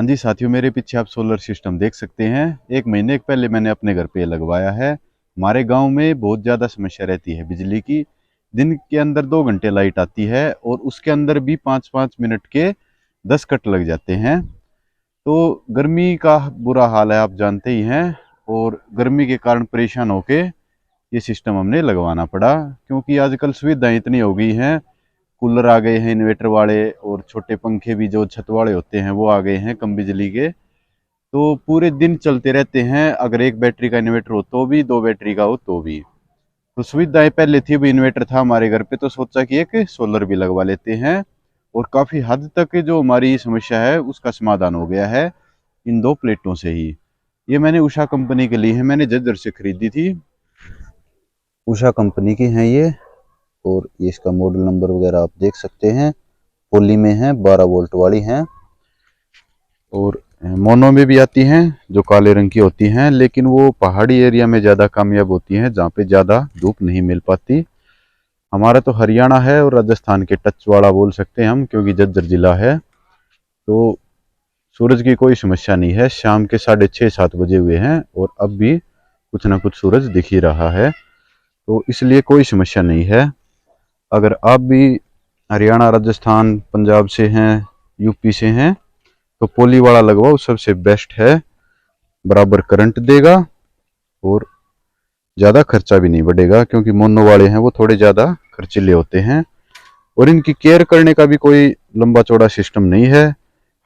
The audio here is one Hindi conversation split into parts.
हाँ जी साथियों, मेरे पीछे आप सोलर सिस्टम देख सकते हैं। एक महीने पहले मैंने अपने घर पे लगवाया है। हमारे गांव में बहुत ज़्यादा समस्या रहती है बिजली की। दिन के अंदर 2 घंटे लाइट आती है और उसके अंदर भी 5-5 मिनट के 10 कट लग जाते हैं। तो गर्मी का बुरा हाल है, आप जानते ही हैं। और गर्मी के कारण परेशान होके ये सिस्टम हमने लगवाना पड़ा, क्योंकि आजकल सुविधाएं इतनी हो गई हैं। कूलर आ गए हैं इन्वर्टर वाले, और छोटे पंखे भी जो छत वाले होते हैं वो आ गए हैं कम बिजली के। तो पूरे दिन चलते रहते हैं। अगर एक बैटरी का इन्वर्टर हो तो भी, दो बैटरी का हो तो भी। तो सुविधाएं पहले थी, भी इन्वर्टर था हमारे घर पे, तो सोचा कि एक सोलर भी लगवा लेते हैं। और काफ़ी हद तक जो हमारी समस्या है उसका समाधान हो गया है इन दो प्लेटों से ही। ये मैंने उषा कंपनी के ली है, मैंने जज्जर से खरीदी थी। उषा कंपनी की हैं ये। और ये इसका मॉडल नंबर वगैरह आप देख सकते हैं। पोली में है, 12 वोल्ट वाली हैं। और मोनो में भी आती हैं जो काले रंग की होती हैं, लेकिन वो पहाड़ी एरिया में ज़्यादा कामयाब होती हैं जहाँ पे ज़्यादा धूप नहीं मिल पाती। हमारा तो हरियाणा है और राजस्थान के टच वाला बोल सकते हैं हम, क्योंकि झज्जर जिला है। तो सूरज की कोई समस्या नहीं है। शाम के 6:30-7 बजे हुए हैं और अब भी कुछ ना कुछ सूरज दिख ही रहा है, तो इसलिए कोई समस्या नहीं है। अगर आप भी हरियाणा, राजस्थान, पंजाब से हैं, यूपी से हैं, तो पोली वाला लगवाओ, सबसे बेस्ट है। बराबर करंट देगा और ज़्यादा खर्चा भी नहीं बढ़ेगा, क्योंकि मोनो वाले हैं वो थोड़े ज़्यादा खर्चीले होते हैं। और इनकी केयर करने का भी कोई लंबा चौड़ा सिस्टम नहीं है।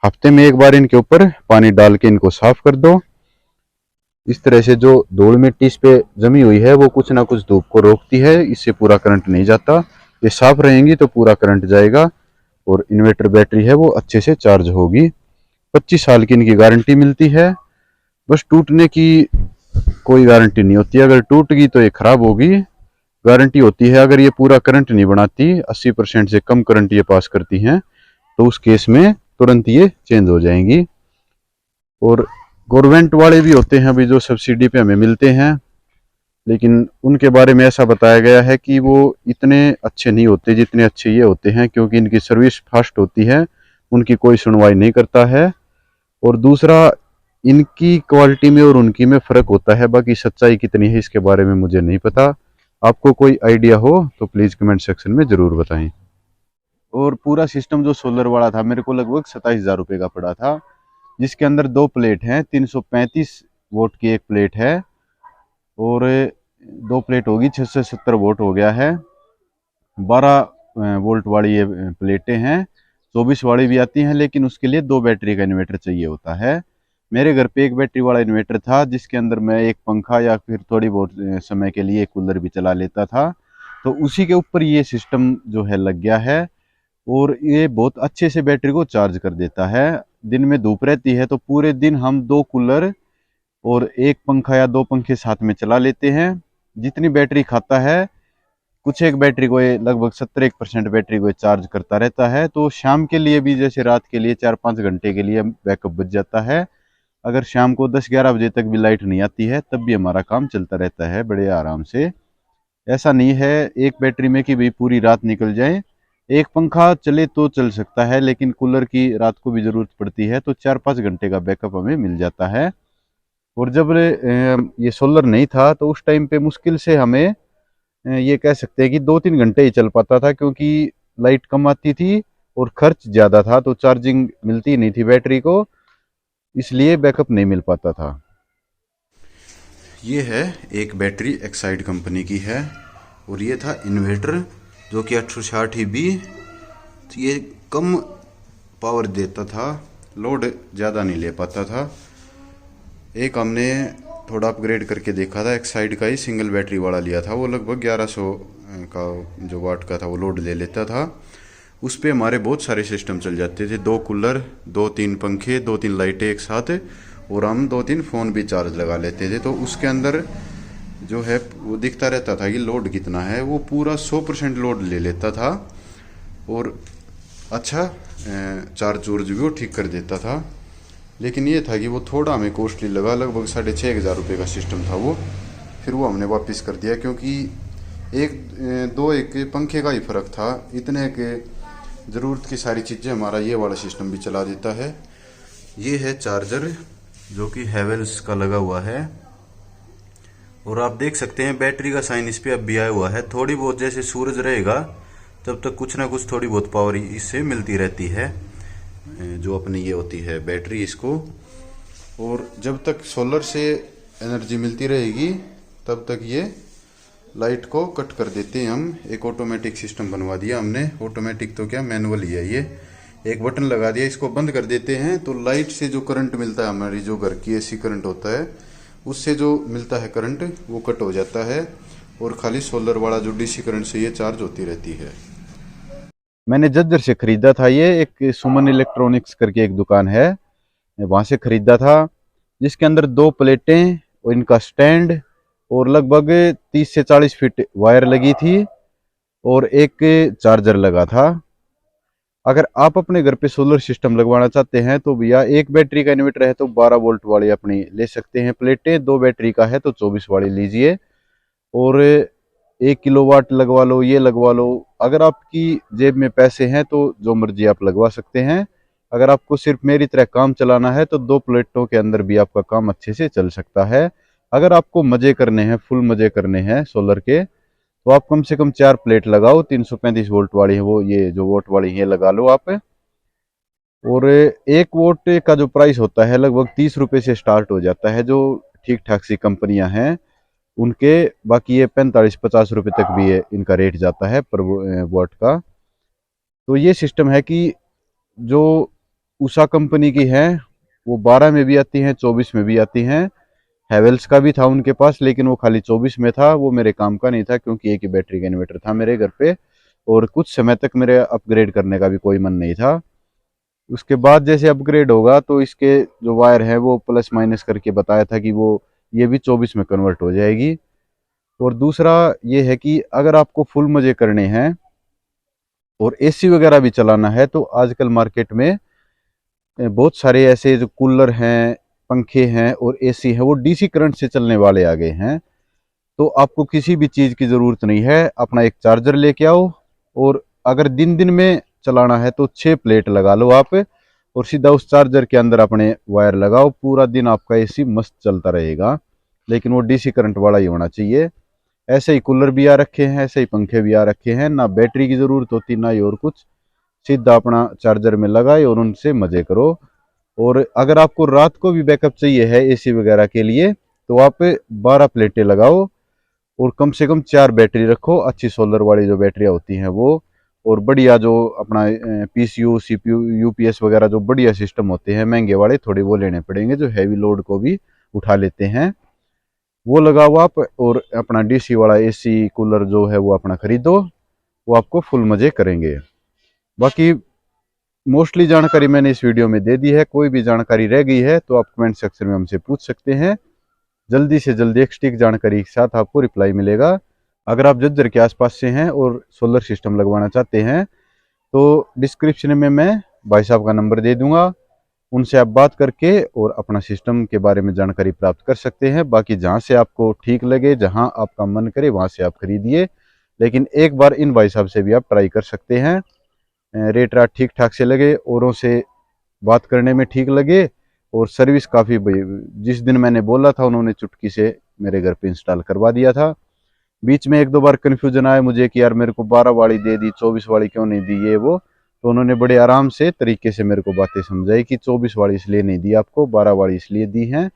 हफ्ते में एक बार इनके ऊपर पानी डाल के इनको साफ कर दो। इस तरह से जो धूल मिट्टी इस पे जमी हुई है वो कुछ ना कुछ धूप को रोकती है, इससे पूरा करंट नहीं जाता। ये साफ रहेंगी तो पूरा करंट जाएगा और इन्वर्टर बैटरी है वो अच्छे से चार्ज होगी। 25 साल की इनकी गारंटी मिलती है। बस टूटने की कोई गारंटी नहीं होती। अगर टूट गई तो ये खराब होगी। गारंटी होती है अगर ये पूरा करंट नहीं बनाती, 80% से कम करंट ये पास करती हैं, तो उस केस में तुरंत ये चेंज हो जाएंगी। और गवर्नमेंट वाले भी होते हैं अभी जो सब्सिडी पे हमें मिलते हैं, लेकिन उनके बारे में ऐसा बताया गया है कि वो इतने अच्छे नहीं होते जितने अच्छे ये होते हैं, क्योंकि इनकी सर्विस फास्ट होती है, उनकी कोई सुनवाई नहीं करता है। और दूसरा, इनकी क्वालिटी में और उनकी में फ़र्क होता है। बाकी सच्चाई कितनी है इसके बारे में मुझे नहीं पता। आपको कोई आइडिया हो तो प्लीज़ कमेंट सेक्शन में ज़रूर बताएं। और पूरा सिस्टम जो सोलर वाला था मेरे को लगभग 27,000 रुपये का पड़ा था, जिसके अंदर दो प्लेट हैं। 335 वोट की एक प्लेट है और दो प्लेट होगी, 670 वोट हो गया है। 12 वोल्ट वाली ये प्लेटें हैं। 24 वाली भी आती हैं, लेकिन उसके लिए दो बैटरी का इन्वर्टर चाहिए होता है। मेरे घर पे एक बैटरी वाला इन्वर्टर था, जिसके अंदर मैं एक पंखा या फिर थोड़ी बहुत समय के लिए कूलर भी चला लेता था। तो उसी के ऊपर ये सिस्टम जो है लग गया है। और ये बहुत अच्छे से बैटरी को चार्ज कर देता है। दिन में धूप रहती है तो पूरे दिन हम दो कूलर और एक पंखा या दो पंखे साथ में चला लेते हैं। जितनी बैटरी खाता है, कुछ एक बैटरी को ये लगभग 70% बैटरी को ये चार्ज करता रहता है। तो शाम के लिए भी, जैसे रात के लिए 4-5 घंटे के लिए बैकअप बच जाता है। अगर शाम को 10-11 बजे तक भी लाइट नहीं आती है तब भी हमारा काम चलता रहता है बड़े आराम से। ऐसा नहीं है एक बैटरी में कि भाई पूरी रात निकल जाए। एक पंखा चले तो चल सकता है, लेकिन कूलर की रात को भी ज़रूरत पड़ती है, तो 4-5 घंटे का बैकअप हमें मिल जाता है। और जब ये सोलर नहीं था तो उस टाइम पे मुश्किल से हमें ये कह सकते हैं कि 2-3 घंटे ही चल पाता था, क्योंकि लाइट कम आती थी और खर्च ज़्यादा था, तो चार्जिंग मिलती नहीं थी बैटरी को, इसलिए बैकअप नहीं मिल पाता था। ये है एक बैटरी एक्साइड कंपनी की है, और ये था इन्वर्टर जो कि 860 बी। ये कम पावर देता था, लोड ज़्यादा नहीं ले पाता था। एक हमने थोड़ा अपग्रेड करके देखा था, एक्साइड का ही सिंगल बैटरी वाला लिया था, वो लगभग 1100 का जो वाट का था वो लोड ले लेता था। उस पर हमारे बहुत सारे सिस्टम चल जाते थे, 2 कूलर, 2-3 पंखे, 2-3 लाइटें एक साथ, और हम 2-3 फ़ोन भी चार्ज लगा लेते थे। तो उसके अंदर जो है वो दिखता रहता था कि लोड कितना है। वो पूरा 100% लोड ले लेता था और अच्छा चार्ज वूर्ज भी वो ठीक कर देता था। लेकिन ये था कि वो थोड़ा हमें कॉस्टली लगा, लगभग 6,500 का सिस्टम था वो। फिर वो हमने वापस कर दिया, क्योंकि एक पंखे का ही फ़र्क था। इतने के ज़रूरत की सारी चीज़ें हमारा ये वाला सिस्टम भी चला देता है। ये है चार्जर जो कि हैवेल्स का लगा हुआ है, और आप देख सकते हैं बैटरी का साइन इस पे अब भी आया हुआ है। थोड़ी बहुत जैसे सूरज रहेगा तब तक कुछ ना कुछ थोड़ी बहुत पावर इससे मिलती रहती है, जो अपनी ये होती है बैटरी इसको। और जब तक सोलर से एनर्जी मिलती रहेगी तब तक ये लाइट को कट कर देते हैं हम। एक ऑटोमेटिक सिस्टम बनवा दिया हमने, ऑटोमेटिक तो क्या मैनुअल ही है, ये एक बटन लगा दिया, इसको बंद कर देते हैं तो लाइट से जो करंट मिलता है, हमारी जो घर की एसी करंट होता है उससे जो मिलता है करंट वो कट हो जाता है, और खाली सोलर वाला जो डीसी करंट से ये चार्ज होती रहती है। मैंने जज्जर से खरीदा था ये, एक सुमन इलेक्ट्रॉनिक्स करके एक दुकान है, वहां से खरीदा था, जिसके अंदर 2 प्लेटें और इनका स्टैंड और लगभग 30 से 40 फीट वायर लगी थी और एक चार्जर लगा था। अगर आप अपने घर पे सोलर सिस्टम लगवाना चाहते हैं तो भैया एक बैटरी का इन्वर्टर है तो 12 वोल्ट वाली अपनी ले सकते हैं प्लेटें, 2 बैटरी का है तो 24 वाली लीजिए, और 1 किलोवाट लगवा लो, ये लगवा लो। अगर आपकी जेब में पैसे हैं तो जो मर्जी आप लगवा सकते हैं। अगर आपको सिर्फ मेरी तरह काम चलाना है तो 2 प्लेटों के अंदर भी आपका काम अच्छे से चल सकता है। अगर आपको मजे करने हैं, फुल मजे करने हैं सोलर के, तो आप कम से कम 4 प्लेट लगाओ, 335 वोल्ट वाली है वो, ये जो वोट वाली है लगा लो आप। और 1 वोट का जो प्राइस होता है लगभग 30 रुपए से स्टार्ट हो जाता है, जो ठीक ठाक सी कंपनियां हैं उनके। बाकी ये 45-50 रुपए तक भी है इनका रेट जाता है पर वोट का। तो ये सिस्टम है कि जो उषा कंपनी की है वो 12 में भी आती हैं, 24 में भी आती हैं। हैवेल्स का भी था उनके पास, लेकिन वो खाली 24 में था, वो मेरे काम का नहीं था क्योंकि एक ही बैटरी का इन्वर्टर था मेरे घर पे, और कुछ समय तक मेरे अपग्रेड करने का भी कोई मन नहीं था। उसके बाद जैसे अपग्रेड होगा तो इसके जो वायर है वो प्लस माइनस करके बताया था कि वो ये भी 24 में कन्वर्ट हो जाएगी। और दूसरा ये है कि अगर आपको फुल मजे करने हैं और एसी वगैरह भी चलाना है तो आजकल मार्केट में बहुत सारे ऐसे जो कूलर हैं, पंखे हैं और एसी हैं वो डीसी करंट से चलने वाले आ गए हैं। तो आपको किसी भी चीज़ की ज़रूरत नहीं है, अपना एक चार्जर लेके आओ, और अगर दिन दिन में चलाना है तो 6 प्लेट लगा लो आप, और सीधा उस चार्जर के अंदर अपने वायर लगाओ, पूरा दिन आपका एसी मस्त चलता रहेगा। लेकिन वो डीसी करंट वाला ही होना चाहिए। ऐसे ही कूलर भी आ रखे हैं, ऐसे ही पंखे भी आ रखे हैं, ना बैटरी की ज़रूरत होती ना ही और कुछ, सीधा अपना चार्जर में लगाए और उनसे मज़े करो। और अगर आपको रात को भी बैकअप चाहिए है एसी वगैरह के लिए तो आप 12 प्लेटें लगाओ और कम से कम 4 बैटरी रखो, अच्छी सोलर वाली जो बैटरियाँ होती हैं वो, और बढ़िया जो अपना पीसीयू सीपीयू यूपीएस वगैरह जो बढ़िया सिस्टम होते हैं महंगे वाले, थोड़े वो लेने पड़ेंगे जो हैवी लोड को भी उठा लेते हैं, वो लगाओ आप। और अपना डीसी वाला एसी कूलर जो है वो अपना खरीदो, वो आपको फुल मजे करेंगे। बाकी मोस्टली जानकारी मैंने इस वीडियो में दे दी है, कोई भी जानकारी रह गई है तो आप कमेंट सेक्शन में हमसे पूछ सकते हैं। जल्दी से जल्दी एक सटीक जानकारी के साथ आपको रिप्लाई मिलेगा। अगर आप जज्जर के आसपास से हैं और सोलर सिस्टम लगवाना चाहते हैं तो डिस्क्रिप्शन में मैं भाई साहब का नंबर दे दूंगा, उनसे आप बात करके और अपना सिस्टम के बारे में जानकारी प्राप्त कर सकते हैं। बाकी जहां से आपको ठीक लगे, जहां आपका मन करे वहां से आप खरीदिए, लेकिन एक बार इन भाई साहब से भी आप ट्राई कर सकते हैं। रेट राट ठीक ठाक से लगे, औरों से बात करने में ठीक लगे, और सर्विस काफ़ी, जिस दिन मैंने बोला था उन्होंने चुटकी से मेरे घर पे इंस्टॉल करवा दिया था। बीच में 1-2 बार कन्फ्यूजन आया मुझे कि यार मेरे को 12 वाली दे दी, 24 वाली क्यों नहीं दी, ये वो, तो उन्होंने बड़े आराम से तरीके से मेरे को बातें समझाई कि 24 वाली इसलिए नहीं दी आपको, 12 वाली इसलिए दी हैं,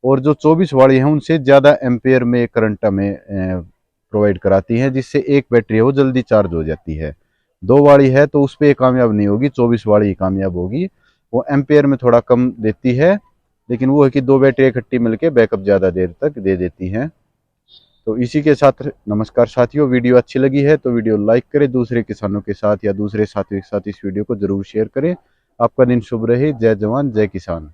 और जो 24 वाली हैं उनसे ज़्यादा एम्पेयर में करंट हमें प्रोवाइड कराती हैं, जिससे एक बैटरी है वो जल्दी चार्ज हो जाती है। 2 वाली है तो उस पर कामयाब नहीं होगी, 24 वाली ही कामयाब होगी। वो एम्पेयर में थोड़ा कम देती है, लेकिन वो है कि 2 बैटरी इकट्ठी मिलके बैकअप ज़्यादा देर तक दे देती हैं। तो इसी के साथ नमस्कार साथियों, वीडियो अच्छी लगी है तो वीडियो लाइक करें, दूसरे किसानों के साथ या दूसरे साथियों के साथ इस वीडियो को जरूर शेयर करें। आपका दिन शुभ रहे। जय जवान जय किसान।